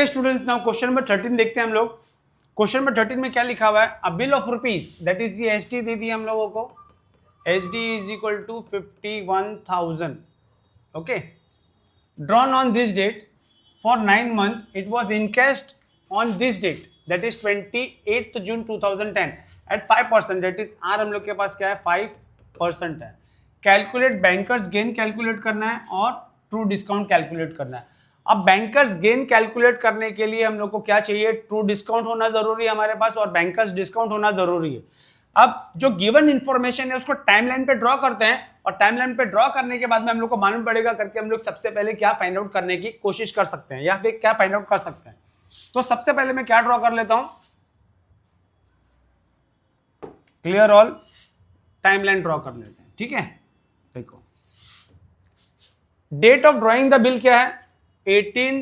Students now question number 13 देखते हैं हम लोग। क्वेश्चन नंबर 13 में क्या लिखा हुआ है? A bill of rupees, that is ये एच डी दे दी हम लोगों को। H D is equal to 51,000। Okay, drawn on this date for 9 months, it was encashed on this date, that is 28 June 2010 at 5%, that is R हम लोग के पास क्या है 5% है। कैलकुलेट बैंकर्स गेन कैलकुलेट करना है और ट्रू डिस्काउंट कैलकुलेट करना है। अब बैंकर्स गेन कैलकुलेट करने के लिए हम लोग को क्या चाहिए? ट्रू डिस्काउंट होना जरूरी है हमारे पास और बैंकर्स डिस्काउंट होना जरूरी है। अब जो गिवन इंफॉर्मेशन है उसको टाइमलाइन पे ड्रॉ करते हैं और टाइमलाइन पे ड्रॉ करने के बाद में हम लोग को मालूम पड़ेगा करके हम लोग सबसे पहले क्या फाइंड आउट करने की कोशिश कर सकते हैं या फिर क्या फाइंड आउट कर सकते हैं। तो सबसे पहले मैं क्या ड्रॉ कर लेता हूं, क्लियर ऑल, टाइमलाइन ड्रॉ कर लेते हैं। ठीक है, देखो date of drawing the bill क्या है? 18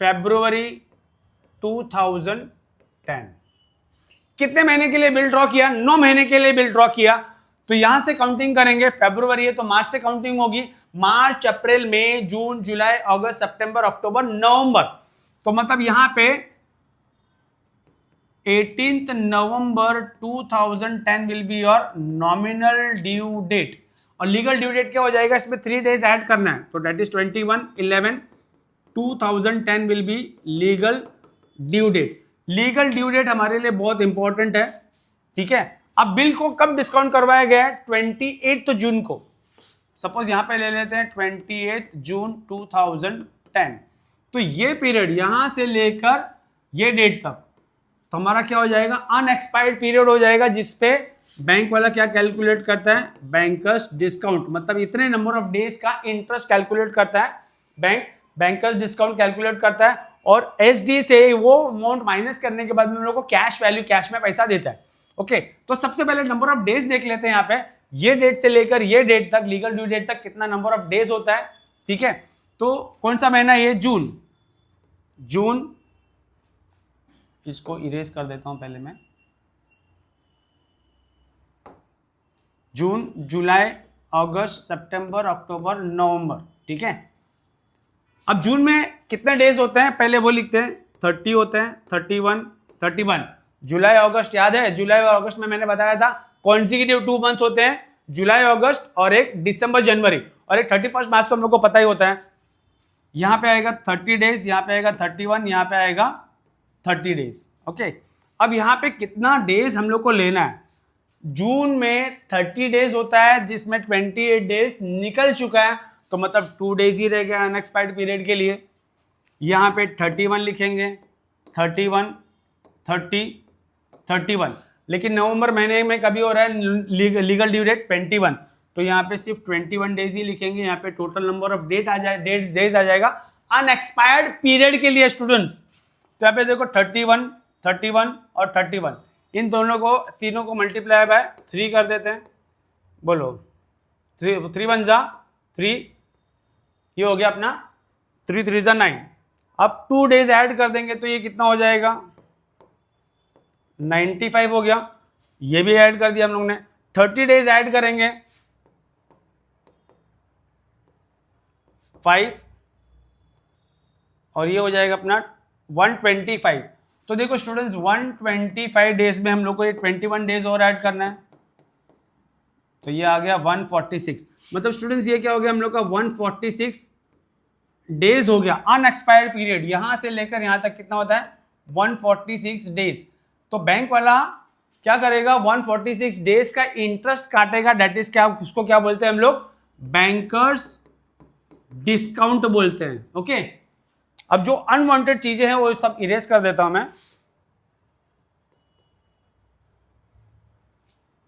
February 2010। कितने महीने के लिए बिल ड्रॉ किया? 9 महीने के लिए बिल ड्रॉ किया। तो यहां से काउंटिंग करेंगे, फेब्रुवरी है तो मार्च से काउंटिंग होगी, मार्च, अप्रैल, मई, जून, जुलाई, अगस्त, सितंबर, अक्टूबर, नवंबर। तो मतलब यहां पे 18 November 2010 will be your nominal due date. और लीगल ड्यू डेट क्या हो जाएगा? इसमें 3 days ऐड करना है, तो that is 21/11/2010 will be legal due date. Legal due date हमारे लिए बहुत इंपॉर्टेंट है। ठीक है, अब बिल को कब डिस्काउंट करवाया गया है? 28 जून को। सपोज यहां पे ले लेते हैं 28 जून 2010। तो ये पीरियड यहां से लेकर ये डेट तक तो हमारा क्या हो जाएगा? अनएक्सपायर्ड पीरियड हो जाएगा, जिसपे बैंक वाला क्या कैलकुलेट करता है? बैंकर्स डिस्काउंट, मतलब इतने नंबर ऑफ डेज का इंटरेस्ट कैलकुलेट करता है बैंक, बैंकर्स डिस्काउंट कैलकुलेट करता है और एसडी से वो अमाउंट माइनस करने के बाद में हम लोग को कैश वैल्यू, कैश में पैसा देता है। ओके, तो सबसे पहले नंबर ऑफ डेज देख लेते हैं। यहाँ पे ये डेट से लेकर ये डेट तक, लीगल ड्यू डेट तक कितना नंबर ऑफ डेज होता है। ठीक है, तो कौन सा महीना? ये जून। जून, इसको इरेज कर देता हूं पहले मैं। जून, जुलाई, अगस्त, सितंबर, अक्टूबर, नवंबर। ठीक है, अब जून में कितने डेज होते हैं पहले वो लिखते हैं। 30 होते हैं, 31। जुलाई अगस्त याद है? जुलाई और अगस्त में मैंने बताया था कॉन्सिक्यूटिव 2 मंथ होते हैं, जुलाई अगस्त, और एक दिसंबर जनवरी, और एक 31 मार्च तो हम लोग को पता ही होता है। यहां पे आएगा 30 डेज, यहां पे आएगा 31, यहां पे आएगा 30 डेज। ओके, अब यहां पे कितना डेज हम लोग को लेना है? जून में 30 डेज होता है जिसमें 28 डेज निकल चुका है, तो मतलब 2 डेज ही रह गया अनएक्सपायर्ड पीरियड के लिए। यहां पे 31 लिखेंगे, 31, 30, 31। लेकिन नवंबर महीने में कभी हो रहा है लीगल ड्यू डेट 21, तो यहाँ पे सिर्फ 21 डेज ही लिखेंगे। यहाँ पे टोटल नंबर ऑफ डेज आ जाएगा अनएक्सपायर्ड पीरियड के लिए स्टूडेंट्स। तो यहाँ पे देखो 31, 31 और 31, इन दोनों को, तीनों को मल्टीप्लाई बाय 3 कर देते हैं। बोलो 3 1 जा 3, ये हो गया अपना 3 3 जा 9। अब 2 डेज ऐड कर देंगे तो ये कितना हो जाएगा? 95 हो गया। ये भी ऐड कर दिया हम लोग ने। 30 डेज ऐड करेंगे 5, और ये हो जाएगा अपना 125। तो देखो स्टूडेंट्स 125 डेज में हम लोग को ये 21 डेज और ऐड करना है, तो ये आ गया 146। मतलब स्टूडेंट्स ये क्या हो गया? हम लोग का 146 डेज हो गया अनएक्सपायर्ड पीरियड। यहां से लेकर यहां तक कितना होता है? 146 डेज। तो बैंक वाला क्या करेगा? 146 डेज का इंटरेस्ट काटेगा, दैट इज क्या, उसको क्या बोलते हैं हम लोग? बैंकर्स डिस्काउंट बोलते हैं। ओके, अब जो अनवांटेड चीजें हैं वो सब इरेज कर देता हूं मैं।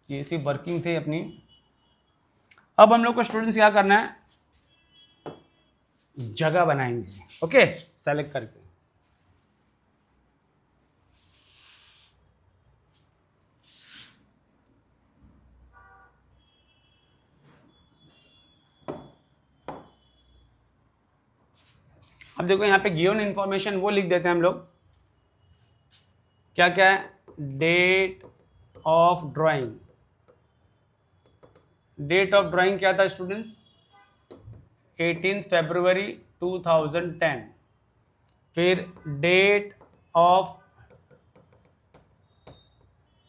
ये सिर्फ वर्किंग थी अपनी। अब हम लोग को स्टूडेंट्स क्या करना है? जगह बनाएंगे। ओके, सेलेक्ट करके अब देखो यहाँ पे गिवन इंफॉर्मेशन वो लिख देते हैं हम लोग। क्या क्या है? Date of drawing. Date of drawing क्या था स्टूडेंट्स? 18 February 2010। फिर date of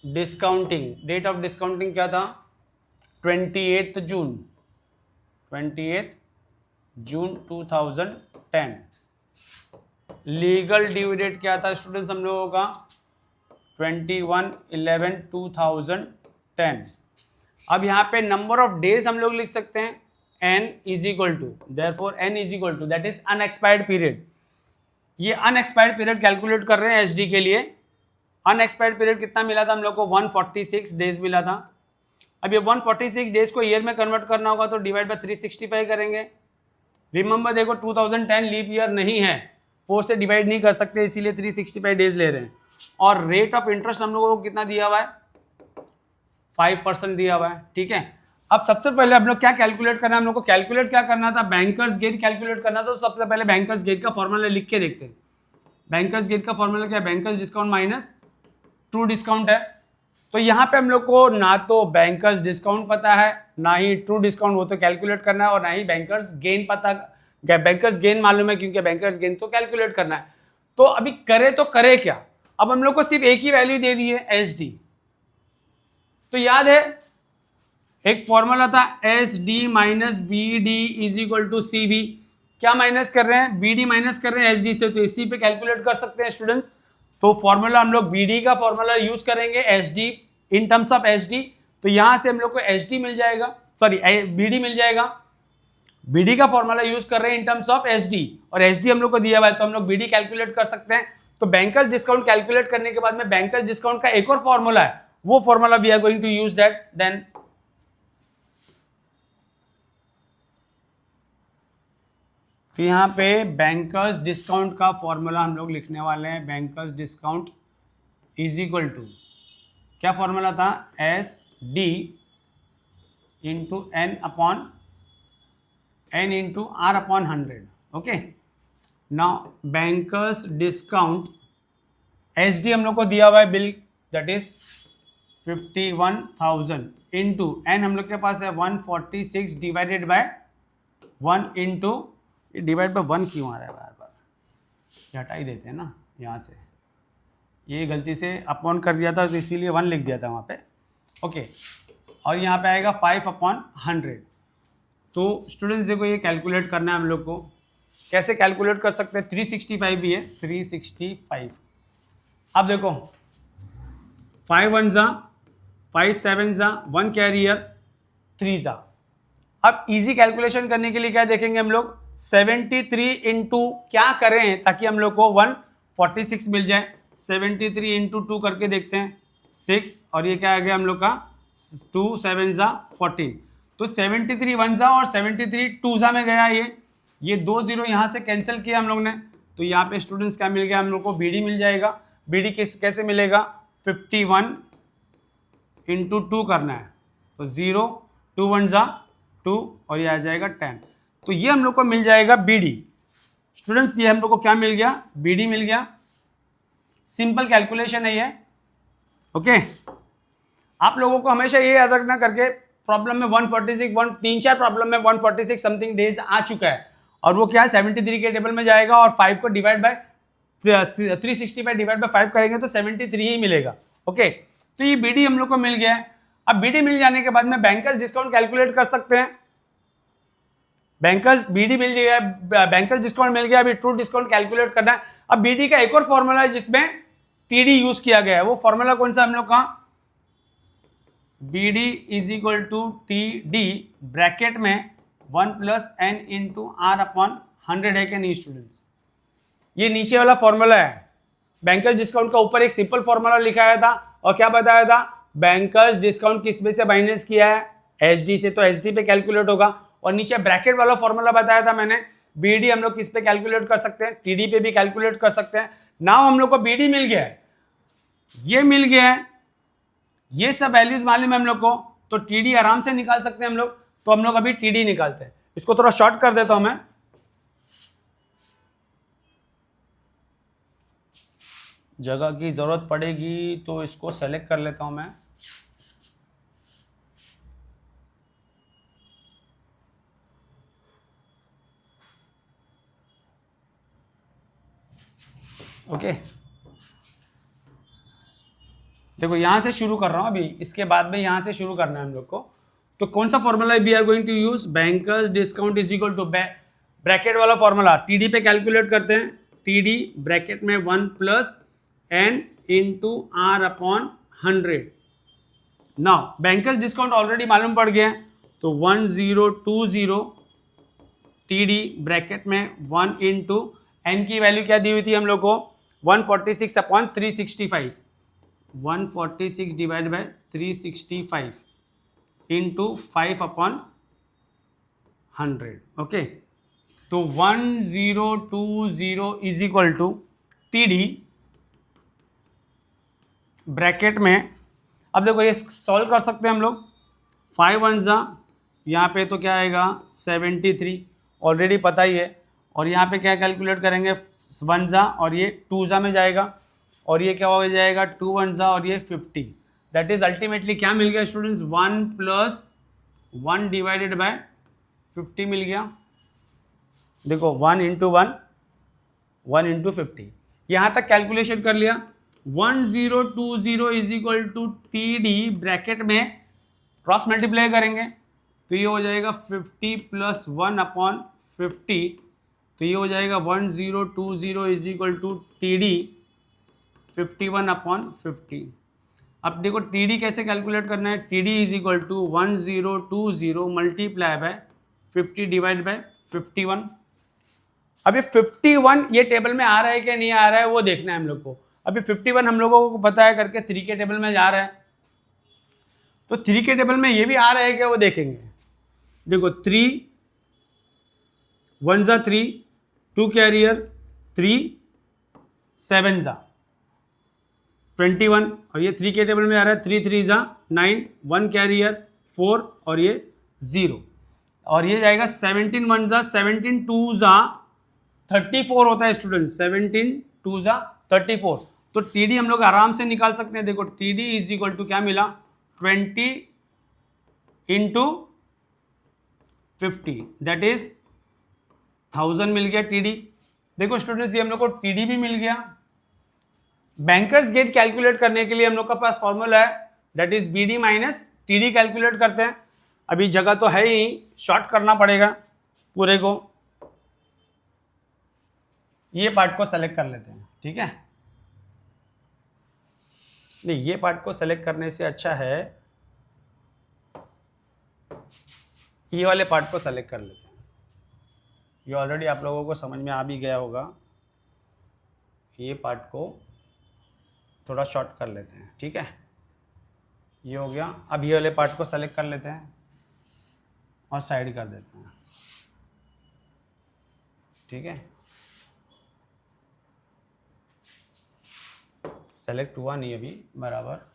discounting, date of discounting क्या था, 28 June, 28 June 2010। Legal due date क्या था स्टूडेंट्स हम लोगों का, 21/11/2010। अब यहाँ पे नंबर ऑफ डेज हम लोग लिख सकते हैं n is equal to, therefore n is equal to that is unexpired period. ये अनएक्सपायर्ड पीरियड कैलकुलेट कर रहे हैं एसडी के लिए। अनएक्सपायर्ड पीरियड कितना मिला था हम लोग को, 146 डेज मिला था। अब ये 146 डेज को ईयर में कन्वर्ट करना होगा तो डिवाइड बाय 365 करेंगे। रिमेंबर देखो 2010 लीप ईयर नहीं है, 4 से डिवाइड नहीं कर सकते, इसीलिए 365 डेज ले रहे हैं। और रेट ऑफ इंटरेस्ट हम लोगों को कितना दिया हुआ है, 5% दिया हुआ है, ठीक है। अब सबसे पहले हम लोग क्या कैलकुलेट करना है, हम लोग को कैलकुलेट क्या करना था, बैंकर्स गेट कैलकुलेट करना था। तो सबसे पहले बैंकर्स गेट का फॉर्मूला लिख के देखते हैं। बैंकर्स गेट का फॉर्मूला क्या है, bankers discount minus true discount है। तो यहाँ पे हम लोग को ना तो बैंकर्स डिस्काउंट पता है, ना ही ट्रू डिस्काउंट वो तो कैलकुलेट करना है, और ना ही बैंकर्स गेन पता, बैंकर्स गेन मालूम है क्योंकि बैंकर्स गेन तो कैलकुलेट करना है। तो अभी करे तो करे क्या, अब हम लोग को सिर्फ एक ही वैल्यू दे दी है एस डी। तो याद है एक फॉर्मूला था S D minus B D is equal to C V. क्या माइनस कर रहे हैं, बी डी माइनस कर रहे हैं एस डी से, तो इसी पे कैलकुलेट कर सकते हैं स्टूडेंट्स। तो फॉर्मूला हम लोग बी डी का फॉर्मूला यूज करेंगे S D in terms of S D. तो यहां से हम लोग को एस डी मिल जाएगा, सॉरी बी डी मिल जाएगा। बी डी का फॉर्मूला यूज कर रहे हैं इन टर्म्स ऑफ एस डी, और एस डी हम लोग को दिया हुआ है तो हम लोग बी डी कैलकुलेट कर सकते हैं। तो बैंकर्स डिस्काउंट कैलकुलेट करने के बाद में बैंकर्स डिस्काउंट का एक और फॉर्मूला है, वो formula we are going to use that. Then तो यहाँ पे बैंकर्स डिस्काउंट का फॉर्मूला हम लोग लिखने वाले हैं। Banker's discount is equal to, क्या फॉर्मूला था, S D into N upon N into R upon 100। Okay, now banker's discount S D हम लोग को दिया हुआ है bill, that is 51,000 into N हम लोग के पास है 146 divided by 1 into, divide by 1 क्यों आ रहा है बार बार, ये हटा ही देते हैं ना यहाँ से, ये गलती से अपॉन कर दिया था तो इसीलिए 1 लिख दिया था वहाँ पे। ओके, और यहाँ पे आएगा 5/100। तो स्टूडेंट्स देखो ये कैलकुलेट करना है हम लोग को, कैसे कैलकुलेट कर सकते हैं, 365 भी है, 365। अब देखो 5 1 जा, 5 7 जा, 1 कैरियर, 3 जा। अब इजी कैलकुलेशन करने के लिए क्या देखेंगे हम लोग, 73 इंटू क्या करें ताकि हम लोग को 146 मिल जाए। 73 इंटू 2 करके देखते हैं, 6, और ये क्या आ गया हम लोग का 2 7 जा 14। तो 73 1 जा और 73 2 जा में गया, ये 2 0 यहाँ से कैंसिल किया हम लोग ने। तो यहाँ पे स्टूडेंट्स क्या मिल गया हम लोग को, बीडी मिल जाएगा। बीडी कैसे मिलेगा, 51 इंटू 2 करना है, तो 0 2 1 जा 2 और ये आ जाएगा 10। तो ये हम लोग को मिल जाएगा बीडी। स्टूडेंट्स ये हम लोग को क्या मिल गया, बीडी मिल गया। सिंपल कैलकुलेशन है ये। ओके, आप लोगों को हमेशा ये याद रखना करके प्रॉब्लम में 146 तीन चार प्रॉब्लम में 146 समथिंग डेज आ चुका है, और वो क्या है 73 के टेबल में जाएगा और 5 को डिवाइड बाय 365 डिवाइड बाय 5 करेंगे तो 73 ही मिलेगा। ओके, तो ये बीडी हम लोग को मिल गया है। अब बीडी मिल जाने के बाद में बैंकर्स डिस्काउंट कैलकुलेट कर सकते हैं। बैंकर्स बीडी मिल गया, बैंकर्स डिस्काउंट मिल गया, अभी ट्रू डिस्काउंट कैलकुलेट करना है। अब बीडी का एक और फॉर्मूला है जिसमें टीडी यूज किया गया है, वो फॉर्मूला कौन सा हम लोग का, BD is equal to T D bracket में 1 plus N into R upon 100 है कि नहीं स्टूडेंट्स। ये नीचे वाला फॉर्मूला है। बैंकर्स डिस्काउंट का ऊपर एक सिंपल फॉर्मूला लिखाया था और क्या बताया था, बैंकर्स डिस्काउंट किस में से माइनस किया है, एसडी से, तो एसडी पे कैलकुलेट होगा। और नीचे ब्रैकेट वाला फॉर्मूला बताया था मैंने, बीडी हम लोग किस पे कैलकुलेट कर सकते हैं, टीडी पे भी कैलकुलेट कर सकते हैं। नाउ हम लोग को बीडी मिल गया है, ये मिल गया है, ये सब वैल्यूज मालूम है हम लोग को, तो टीडी आराम से निकाल सकते हैं हम लोग। तो हम लोग अभी टीडी निकालते हैं। इसको थोड़ा शॉर्ट कर देता हूं मैं, जगह की जरूरत पड़ेगी तो इसको सेलेक्ट कर लेता हूं मैं। ओके देखो यहां से शुरू कर रहा हूं अभी, इसके बाद में यहां से शुरू करना है हम लोग को। तो कौन सा formula we are going to use, banker's discount is equal to bracket वाला फॉर्मूला, टीडी पे कैलकुलेट करते हैं। टीडी ब्रैकेट में 1 plus N into R upon 100। Now banker's discount already मालूम पड़ गया है, तो 1020 टीडी ब्रैकेट में 1 इंटू एन की वैल्यू क्या दी हुई थी हम लोग को, 146 upon 365, 146 divide by 365 into 5 upon 100। Okay तो 1020 is equal to TD bracket में, अब देखो ये सॉल्व कर सकते हैं हम लोग, 5 1 जा, यहाँ पे तो क्या आएगा 73 ऑलरेडी पता ही है, और यहाँ पे क्या कैलकुलेट करेंगे 1 जा और ये 2 जा में जाएगा, और ये क्या हो जाएगा 2 1 जा और ये 50। दैट इज अल्टीमेटली क्या मिल गया स्टूडेंट्स, 1 प्लस 1 डिवाइडेड बाय 50 मिल गया। देखो 1 इंटू 1, 1 इंटू 50, यहाँ तक कैलकुलेशन कर लिया। 1020 is equal to T D bracket में क्रॉस मल्टीप्लाई करेंगे तो ये हो जाएगा 50 प्लस 1 अपॉन 50, तो ये हो जाएगा 1020 is equal to T D 51 upon 50। अब देखो टी डी कैसे कैलकुलेट करना है, T D is equal to 1020 multiply by 50 divide by 51। अब ये 51 ये टेबल में आ रहा है कि नहीं आ रहा है वो देखना है हम लोग को। अभी 51 हम लोगों को पता है करके 3 के टेबल में जा रहा है, तो 3 के टेबल में ये भी आ रहा है क्या वो देखेंगे। देखो 3 1 जा 3, 2 कैरियर 3 7 जा 21, और ये 3 के टेबल में आ रहा है 3 3 जा 9, 1 कैरियर 4 और ये 0, और ये जाएगा 17 1 जा 17 2 जा 34 होता है स्टूडेंट, 17 2 जा 34। तो टीडी हम लोग आराम से निकाल सकते हैं। देखो टीडी इज इक्वल टू क्या मिला 20 इंटू 50, दैट इज 1000 मिल गया टीडी। देखो स्टूडेंट्स ये हम लोग को टीडी भी मिल गया। बैंकर्स गेट कैलकुलेट करने के लिए हम लोग का पास फॉर्मूला है, that is BD minus TD calculate करते हैं। अभी जगह तो है ही, शॉर्ट करना पड़ेगा पूरे को, ये पार्ट को सेलेक्ट कर लेते हैं, ठीक है। नहीं ये पार्ट को सेलेक्ट करने से अच्छा है ये वाले पार्ट को सेलेक्ट कर लेते हैं, ये ऑलरेडी आप लोगों को समझ में आ भी गया होगा। ये पार्ट को थोड़ा शॉर्ट कर लेते हैं, ठीक है, ये हो गया। अब ये वाले पार्ट को सेलेक्ट कर लेते हैं और साइड कर देते हैं, ठीक है। सेलेक्ट हुआ नहीं अभी बराबर,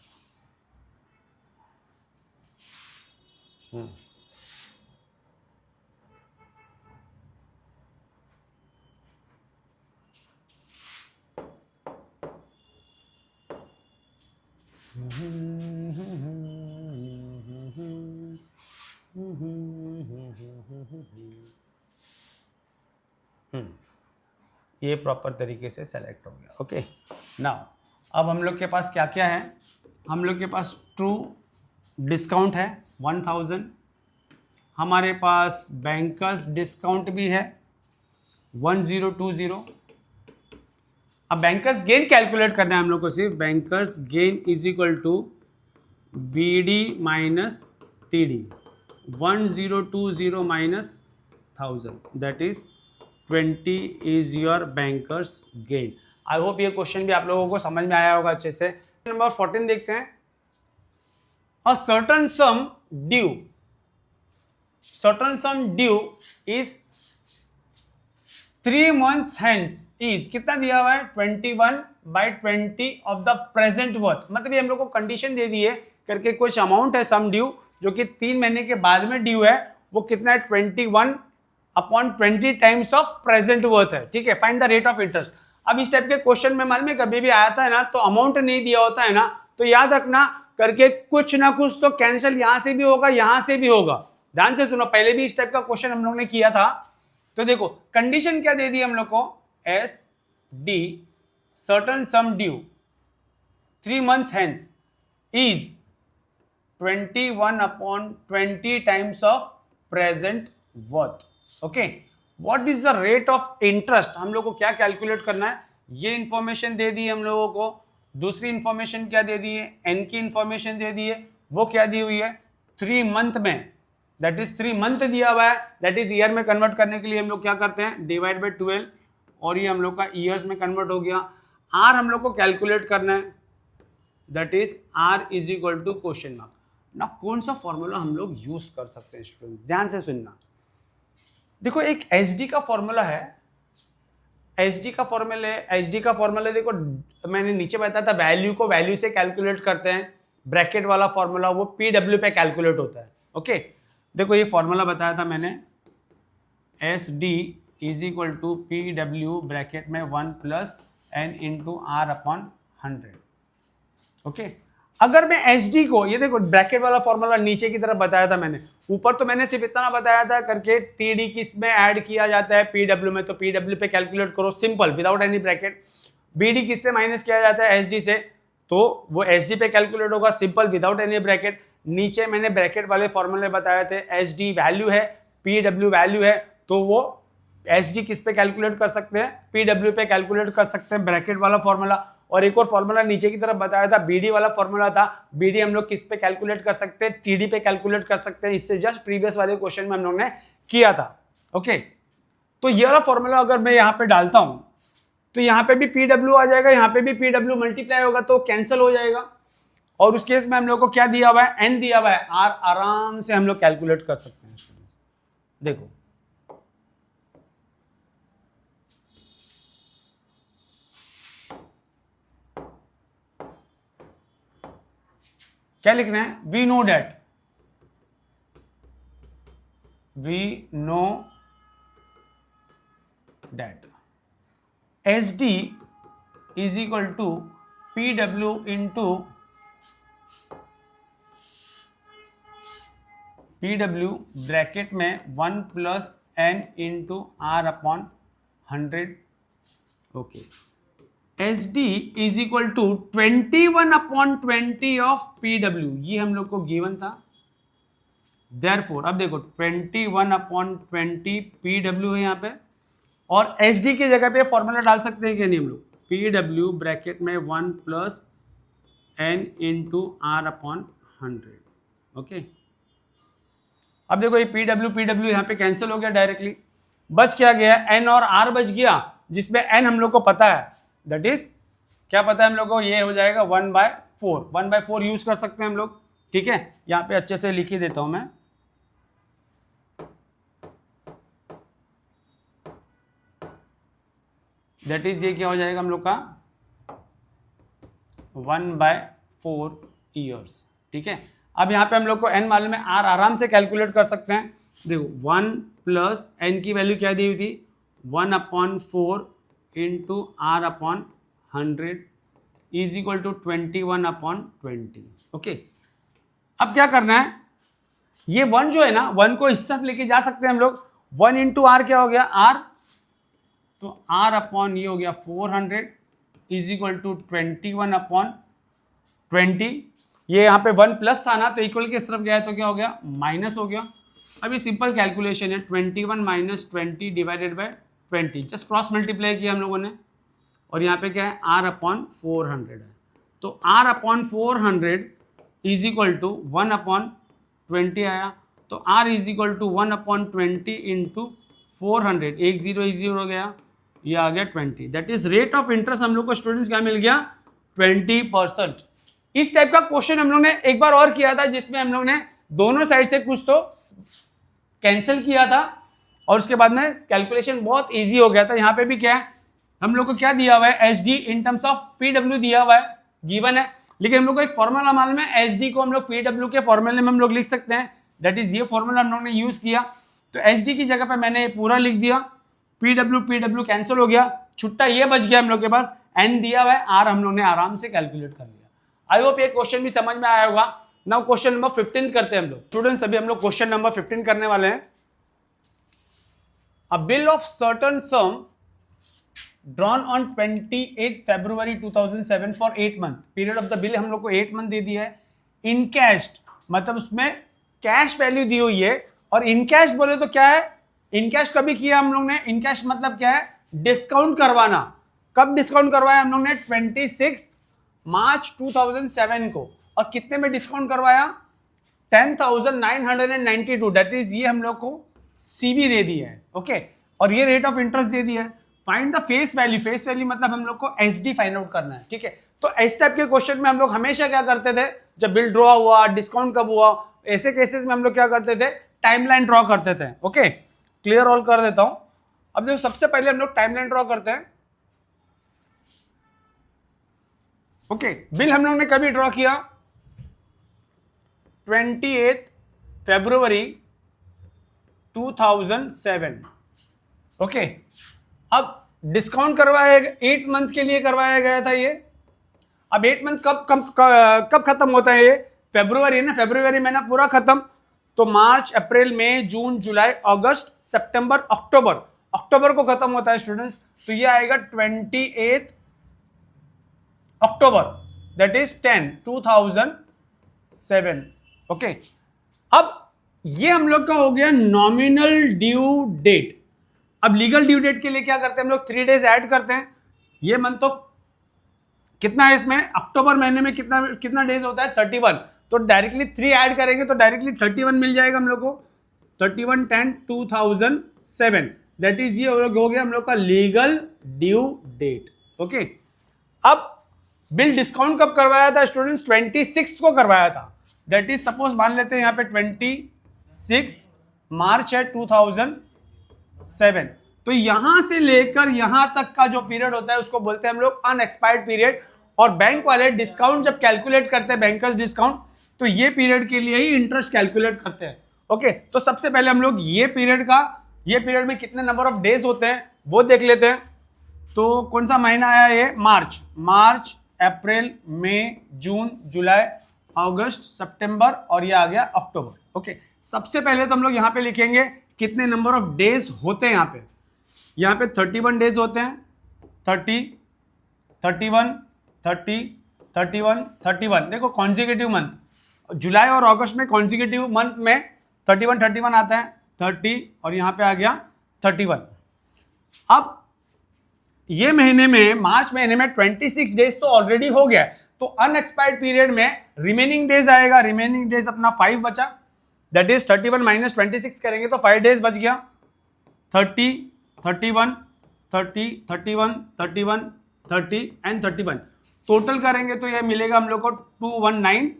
ये प्रॉपर तरीके से सेलेक्ट हो गया। ओके नाउ अब हम लोग के पास क्या क्या है, हम लोग के पास ट्रू डिस्काउंट है 1000, हमारे पास बैंकर्स डिस्काउंट भी है 1020। अब बैंकर्स गेन कैलकुलेट करना है हम लोग को, सिर्फ banker's gain is equal to B D minus T D, 1020 minus 1000, that is 20 is your banker's gain. I hope ये क्वेश्चन भी आप लोगों को समझ में आया होगा अच्छे से। नंबर 14 देखते हैं। A certain some due, certain some due is 3 months hence is कितना दिया हुआ है 21/20 ऑफ द प्रेजेंट वर्थ, मतलब ये हम लोग को कंडीशन दे दी है करके कुछ अमाउंट है सम ड्यू जो कि 3 महीने के बाद में ड्यू है, वो कितना है 21/20 टाइम्स ऑफ प्रेजेंट वर्थ है, ठीक है। Find the rate of interest. अब इस टाइप के क्वेश्चन में मालूम है कभी भी आया था ना, तो अमाउंट नहीं दिया होता है ना, तो याद रखना करके कुछ ना कुछ तो कैंसिल यहां से भी होगा यहां से भी होगा। ध्यान से सुनो, पहले भी इस टाइप का क्वेश्चन हम लोग ने किया था। तो देखो कंडीशन क्या दे दी हम लोग को, S D certain some due 3 months hence is 21/20 times of present worth. Okay, what is the rate of interest? हम लोग को क्या कैलकुलेट करना है, ये इंफॉर्मेशन दे दी हम लोगों को, दूसरी इंफॉर्मेशन क्या दे दी है, एन की इंफॉर्मेशन दे दी है, वो क्या दी हुई है 3 month में, दैट इज 3 month दिया हुआ है, दैट इज ईयर में कन्वर्ट करने के लिए हम लोग क्या करते हैं, डिवाइड बाई 12, और ये हम लोग का ईयर्स में कन्वर्ट हो गया। आर हम लोग को कैलकुलेट करना है, that is R is equal to question mark. ना कौन सा फॉर्मूला हम लोग यूज कर सकते हैं स्टूडेंट, ध्यान से सुनना। देखो एक एचडी का फॉर्मूला है, एचडी का फॉर्मूला देखो मैंने नीचे बताया था, वैल्यू को वैल्यू से कैलकुलेट करते हैं, ब्रैकेट वाला फॉर्मूला वो पीडब्ल्यू पे कैलकुलेट होता है। ओके, देखो ये फॉर्मूला बताया था मैंने, S D is equal to P W bracket में 1 plus N into R upon 100। Okay, अगर मैं एच डी को, ये देखो ब्रैकेट वाला फॉर्मूला नीचे की तरफ बताया था मैंने, ऊपर तो मैंने सिर्फ इतना बताया था करके टी डी किस में ऐड किया जाता है, पीडब्ल्यू में, तो पीडब्ल्यू पे कैलकुलेट करो simple without any bracket. B D किससे माइनस किया जाता है, एच डी से, तो वो एच डी पे कैलकुलेट होगा सिंपल विदाउट एनी ब्रैकेट। नीचे मैंने ब्रैकेट वाले फॉर्मूले बताए थे, एच डी वैल्यू है, पीडब्ल्यू वैल्यू है, तो वो एच डी किस पे कैलकुलेट कर सकते हैं, पीडब्ल्यू पे कैलकुलेट कर सकते हैं, ब्रैकेट वाला फॉर्मूला। और एक और फॉर्मूला नीचे की तरफ बताया था, बीडी वाला फॉर्मूला था, बीडी हम लोग किस पे कैलकुलेट कर सकते हैं, टीडी पे कैलकुलेट कर सकते हैं, इससे जस्ट प्रीवियस वाले क्वेश्चन में हम लोग ने किया था। ओके, तो ये वाला फॉर्मूला अगर मैं यहाँ पे डालता हूं तो यहाँ पे भी पीडब्ल्यू आ जाएगा, यहाँ पे भी पीडब्ल्यू मल्टीप्लाई होगा तो कैंसिल हो जाएगा, और उस केस में हम लोग को क्या दिया हुआ है, एन दिया हुआ है, आर आराम से हम लोग कैलकुलेट कर सकते हैं। देखो क्या लिखना है, we know that H D is equal to P W into PW bracket में 1 plus N into R upon 100। Okay, H D is equal to 21/20 of PW, ये हम लोग को गिवन था, देयरफॉर अब देखो 21/20 पीडब्ल्यू है यहाँ पे, और एच डी की जगह पे फॉर्मूला डाल सकते हैं कि नहीं हम लोग, पीडब्ल्यू ब्रैकेट में 1 plus N into R upon 100। Okay, अब देखो ये पीडब्ल्यू यहाँ पे कैंसिल हो गया डायरेक्टली, बच क्या गया, एन और आर बच गया, जिसमें एन हम लोग को पता है, दैट इज क्या पता है हम लोग को, ये हो जाएगा 1/4, 1/4 यूज कर सकते हैं हम लोग। ठीक है, यहाँ पे अच्छे से लिख ही देता हूं मैं, दैट इज ये क्या हो जाएगा हम लोग का 1/4 ईयर्स। ठीक है, अब यहाँ पे हम लोग को एन मालूम है, आर आराम से कैलकुलेट कर सकते हैं। देखो 1 प्लस एन की वैल्यू क्या दी हुई थी, 1/4 into R upon 100 is equal to 21/20। Okay, अब क्या करना है, ये 1 जो है ना, 1 को इस तरफ लेके जा सकते हैं हम लोग, 1 इंटू आर क्या हो गया, आर, तो आर अपॉन ये हो गया 400 इज इक्वल टू 21/20। ये यहाँ पे 1 प्लस था ना, तो इक्वल की तरफ गया तो क्या हो गया, माइनस हो गया। अब ये सिंपल कैलकुलेशन है, 21 minus 20 divided by 20, just cross multiply किया हम लोगों ने, और यहाँ पे क्या है, आर अपॉन 400 है, तो R upon 400 is equal to 1/20 आया, तो R is equal to 1/20 into 400, 1 0 हो गया, ये आ गया 20, that is rate of interest हम लोग को स्टूडेंट्स क्या मिल गया, 20%। इस टाइप का क्वेश्चन हम लोग ने एक बार और किया था, जिसमें हम लोग ने दोनों साइड से कुछ तो कैंसिल किया था, और उसके बाद में कैलकुलेशन बहुत इजी हो गया था। यहाँ पे भी क्या है, हम लोग को क्या दिया हुआ है, H D in terms of PW दिया हुआ है, गिवन है, लेकिन हम लोग को एक फॉर्मूला मालूम है, एच डी को हम लोग पीडब्ल्यू के फॉर्मूले में हम लोग लिख सकते हैं, दैट इज ये फॉर्मूला हम लोग ने यूज किया, तो एच डी की जगह पे मैंने पूरा लिख दिया, पीडब्ल्यू कैंसिल हो गया, छुट्टा ये बच गया हम लोग के पास, एन दिया हुआ है, आर हम लोग ने आराम से कैलकुलेट कर लिया। आई होप ये क्वेश्चन भी समझ में आया होगा। नाउ क्वेश्चन नंबर 15 करते हैं हम लोग स्टूडेंट्स, अभी हम लोग क्वेश्चन नंबर 15 करने वाले हैं। A bill of certain sum drawn on 28 February 2007 for 8 month. Period of the bill हम लोग को 8 मंथ दे दिया है। इन कैश मतलब उसमें कैश वैल्यू दी हुई है, और इन कैश बोले तो क्या है, इन कैश कभी किया हम लोग ने, इन कैश मतलब क्या है, डिस्काउंट करवाना। कब डिस्काउंट करवाया हम लोग ने, 26 मार्च 2007 को। और कितने में डिस्काउंट करवाया, 10,992। दैट इज ये हम लोग को सीवी दे दिया है। ओके, और ये रेट ऑफ इंटरेस्ट दे दिया है। Find the face value. Face value मतलब हम लोग को एसडी फाइंड आउट करना है। ठीक है, तो इस टाइप के क्वेश्चन में हम लोग हमेशा क्या करते थे, जब बिल ड्रॉ हुआ, डिस्काउंट कब हुआ, ऐसे केसेस में हम लोग क्या करते थे, टाइमलाइन ड्रॉ करते थे। ओके, क्लियर ऑल कर देता हूं। अब देखो सबसे पहले हम लोग टाइमलाइन ड्रॉ करते हैं। ओके, बिल हम लोग ने कभी ड्रॉ किया, 28 फरवरी 2007। ओके, अब डिस्काउंट करवाया 8 मंथ के लिए करवाया गया था ये। अब 8 मंथ कब खत्म होता है ये, फरवरी ना, फरवरी महीना पूरा खत्म। तो मार्च, अप्रैल, मई, जून, जुलाई, अगस्त, सितंबर, अक्टूबर, अक्टूबर को खत्म होता है स्टूडेंट्स। तो ये आएगा 28 अक्टूबर, दैट इज 10 2007। ओके, अब ये हम लोग का हो गया नॉमिनल ड्यू डेट। अब लीगल ड्यू डेट के लिए क्या करते हैं हम लोग, 3 डेज ऐड करते हैं। ये मंथ तो कितना है इसमें, अक्टूबर महीने में कितना डेज होता है, 31। तो डायरेक्टली 3 ऐड करेंगे तो डायरेक्टली 31 मिल जाएगा हम लोग को। 31/10/2007, दैट इज ये हो गया हम लोग का लीगल ड्यू डेट। ओके, अब बिल डिस्काउंट कब करवाया था स्टूडेंट्स, 26 को करवाया था। दैट इज सपोज मान लेते हैं यहाँ पे 26 मार्च है 2007। तो यहां से लेकर यहां तक का जो पीरियड होता है उसको बोलते हैं हम लोग अनएक्सपायर्ड पीरियड। और बैंक वाले डिस्काउंट जब कैलकुलेट करते हैं, बैंकर्स डिस्काउंट, तो ये पीरियड के लिए ही इंटरेस्ट कैलकुलेट करते हैं। ओके, तो सबसे पहले हम लोग ये पीरियड में कितने नंबर ऑफ डेज होते हैं वो देख लेते हैं। तो कौन सा महीना आया ये, मार्च, अप्रैल, मई, जून, जुलाई, अगस्त, सितंबर, और ये आ गया अक्टूबर। ओके, सबसे पहले तो हम लोग यहां पे लिखेंगे कितने नंबर ऑफ डेज होते हैं। यहाँ पे 31 डेज होते हैं, 30, 31, 30, 31, 31। देखो कॉन्जिक्यूटिव मंथ, जुलाई और अगस्त में कॉन्जिक्यूटिव मंथ में 31 आता है, 30, और यहाँ पे आ गया 31। अब ये महीने में, मार्च महीने में 26 डेज तो ऑलरेडी हो गया, तो अनएक्सपायर्ड पीरियड में रिमेनिंग डेज आएगा। रिमेनिंग डेज अपना 5 बचा, दैट इज 31 माइनस 26 करेंगे तो 5 डेज बच गया। 30, 31, 30, 31, 31, 30 एंड 31 टोटल करेंगे तो यह मिलेगा हम लोग को 219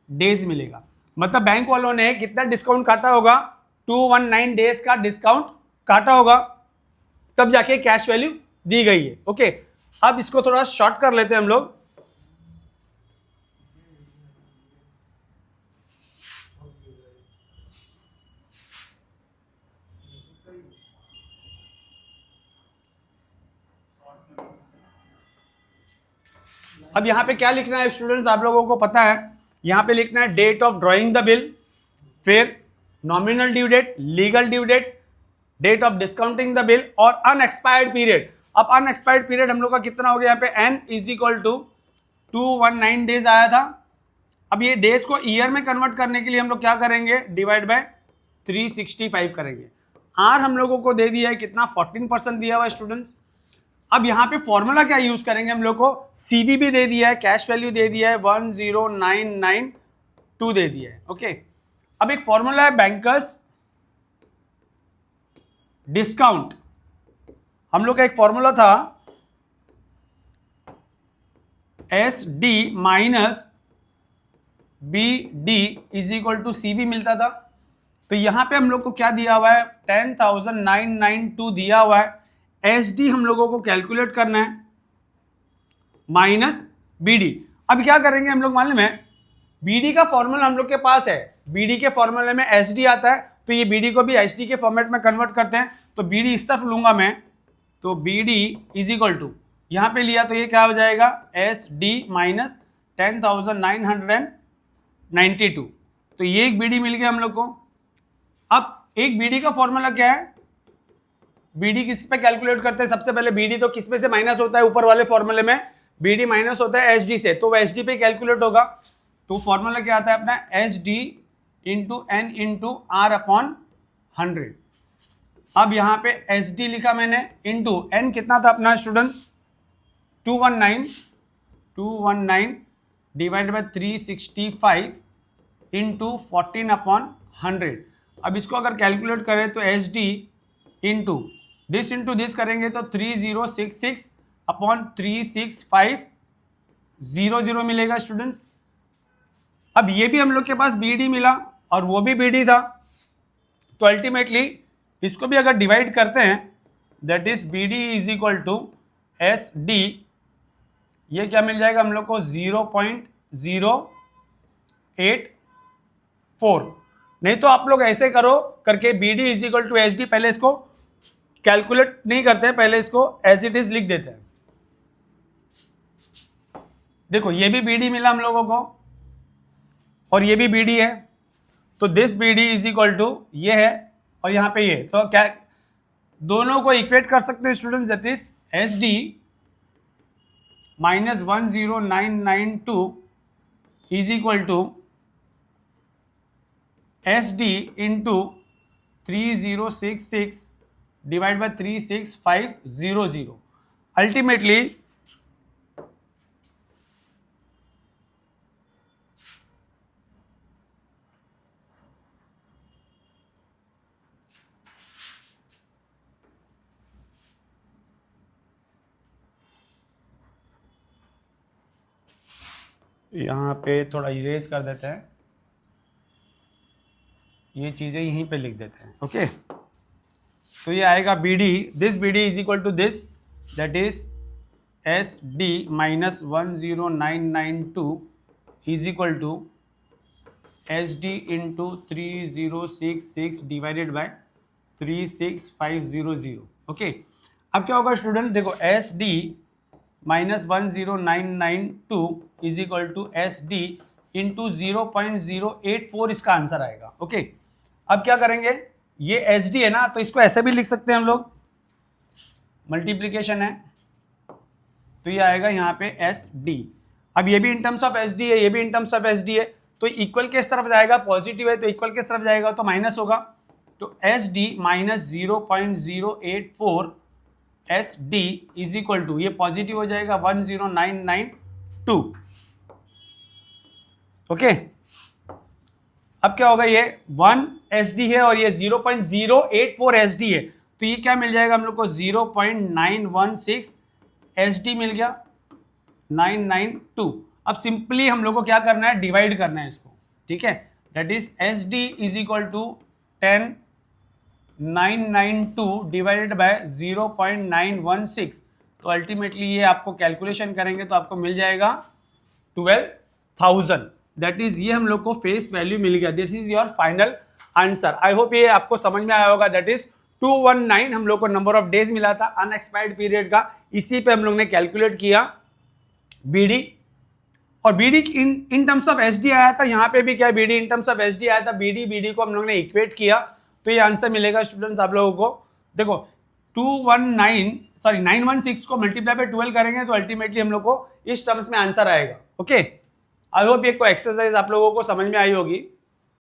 डेज मिलेगा। मतलब बैंक वालों ने कितना डिस्काउंट काटा होगा, 219 डेज का डिस्काउंट काटा होगा, तब जाके कैश वैल्यू दी गई है। ओके, अब इसको थोड़ा शॉर्ट कर लेते हैं हम लोग। अब यहां पे क्या लिखना है स्टूडेंट्स, आप लोगों को पता है, यहां पे लिखना है date of drawing the bill, फिर nominal due date, legal due date, date of discounting the bill, और अनएक्सपायर्ड पीरियड। अब अनएक्सपायर्ड पीरियड हम लोग का कितना हो गया, यहाँ पे n is equal to 219 days आया था। अब ये डेज को ईयर में कन्वर्ट करने के लिए हम लोग क्या करेंगे, डिवाइड बाय 365 करेंगे। आर हम लोगों को दे दिया है कितना, 14% दिया हुआ है स्टूडेंट्स। अब यहां पे फॉर्मूला क्या यूज करेंगे हम लोग को, सीवी भी दे दिया है, कैश वैल्यू दे दिया है, 10992 दे दिया है। ओके, अब एक फॉर्मूला है बैंकर्स डिस्काउंट। हम लोग का एक फॉर्मूला था S D minus B D is equal to CV मिलता था। तो यहां पे हम लोग को क्या दिया हुआ है, 10,992 दिया हुआ है। एस डी हम लोगों को कैलकुलेट करना है माइनस बी डी। अब क्या करेंगे हम लोग, मालूम है बीडी का फॉर्मूला हम लोग के पास है, बीडी के फॉर्मूले में एस डी आता है, तो ये बीडी को भी एच डी के फॉर्मेट में कन्वर्ट करते हैं। तो बीडी इस तरफ लूंगा मैं, तो बीडी इज इक्वल टू, यहां पे लिया तो ये क्या हो जाएगा, एस डी माइनस 10,992। तो ये एक बीडी मिल गया हम लोग को। अब एक बीडी का फॉर्मूला क्या है, बीडी किस पे कैलकुलेट करते हैं? सबसे पहले बीडी तो किस में से माइनस होता है? ऊपर वाले फॉर्मूले में बीडी माइनस होता है एच डी से, तो एच डी पे कैलकुलेट होगा। तो फॉर्मूला क्या आता है अपना? H D into N into R upon 100। अब यहाँ पे एच डी लिखा मैंने, इंटू एन कितना था अपना students? 219 divide by 365 into 14 upon 100। अब इसको अगर कैलकुलेट करें तो एच डी इंटू दिस करेंगे तो 3066 अपॉन 36500 मिलेगा स्टूडेंट्स। अब ये भी हम लोग के पास बी डी मिला और वो भी बी डी था, तो अल्टीमेटली इसको भी अगर डिवाइड करते हैं, that is B D is equal to S D, ये क्या मिल जाएगा हम लोग को? 0.084। नहीं तो आप लोग ऐसे करो करके B D is equal to H D, पहले इसको कैलकुलेट नहीं करते हैं, पहले इसको एज इट इज लिख देते हैं। देखो ये भी बी डी मिला हम लोगों को और ये भी बी डी है, तो this B D is equal to ये है और यहां पे ये, तो क्या दोनों को इक्वेट कर सकते हैं students? That is H D minus 10992 is equal to H D into 3066 divide by 36500। Ultimately यहाँ पे थोड़ा इरेज कर देते हैं, ये चीज़ें यहीं पे लिख देते हैं। ओके, तो ये आएगा B D, this B D is equal to this, that is S D minus 10992 is equal to H D into 3066 divided by 36500। Okay, अब क्या होगा स्टूडेंट? देखो S D minus 10992 is equal to S D into 0.084 इसका answer आएगा। Okay, अब क्या करेंगे? ये एच डी है ना, तो इसको ऐसे भी लिख सकते हैं हम लोग, मल्टीप्लीकेशन है, तो ये आएगा यहाँ पे एस डी। अब ये भी इन टर्म्स ऑफ एच डी है, ये भी इन टर्म्स ऑफ एच डी है, तो इक्वल किस तरफ जाएगा? पॉजिटिव है तो इक्वल किस तरफ जाएगा? तो माइनस होगा, तो H D minus 0.084 S D is equal to, ये पॉजिटिव हो जाएगा 10992। ओके, अब क्या होगा? ये 1 एस डी है और ये 0.084 एस डी है, तो ये क्या मिल जाएगा हम लोग को? 0.916 एस डी मिल गया, 992। अब सिंपली हम लोग को क्या करना है? डिवाइड करना है इसको, ठीक है? That is S D is equal to 10992 divided by 0.916, तो अल्टीमेटली ये आपको कैलकुलेशन करेंगे तो आपको मिल जाएगा 12,000। दैट इज ये हम लोग को फेस वैल्यू मिल गया। This is your final answer. I hope ये आपको समझ में आया होगा। दैट इज 219 हम लोग को नंबर ऑफ डेज मिला था अनएक्सपायर्ड पीरियड का, इसी पे हम लोग ने कैलकुलेट किया बीडी, और BD in terms of HD आया था। यहाँ पे भी क्या BD in terms of HD आया था, बीडी को हम लोग ने इक्वेट किया, तो ये आंसर मिलेगा स्टूडेंट्स आप लोगों को। देखो 916 को मल्टीप्लाई बाय 12 करेंगे तो अल्टीमेटली हम लोग को इस टर्म्स में आंसर आएगा। ओके, आई होप ये कोई एक्सरसाइज आप लोगों को समझ में आई होगी।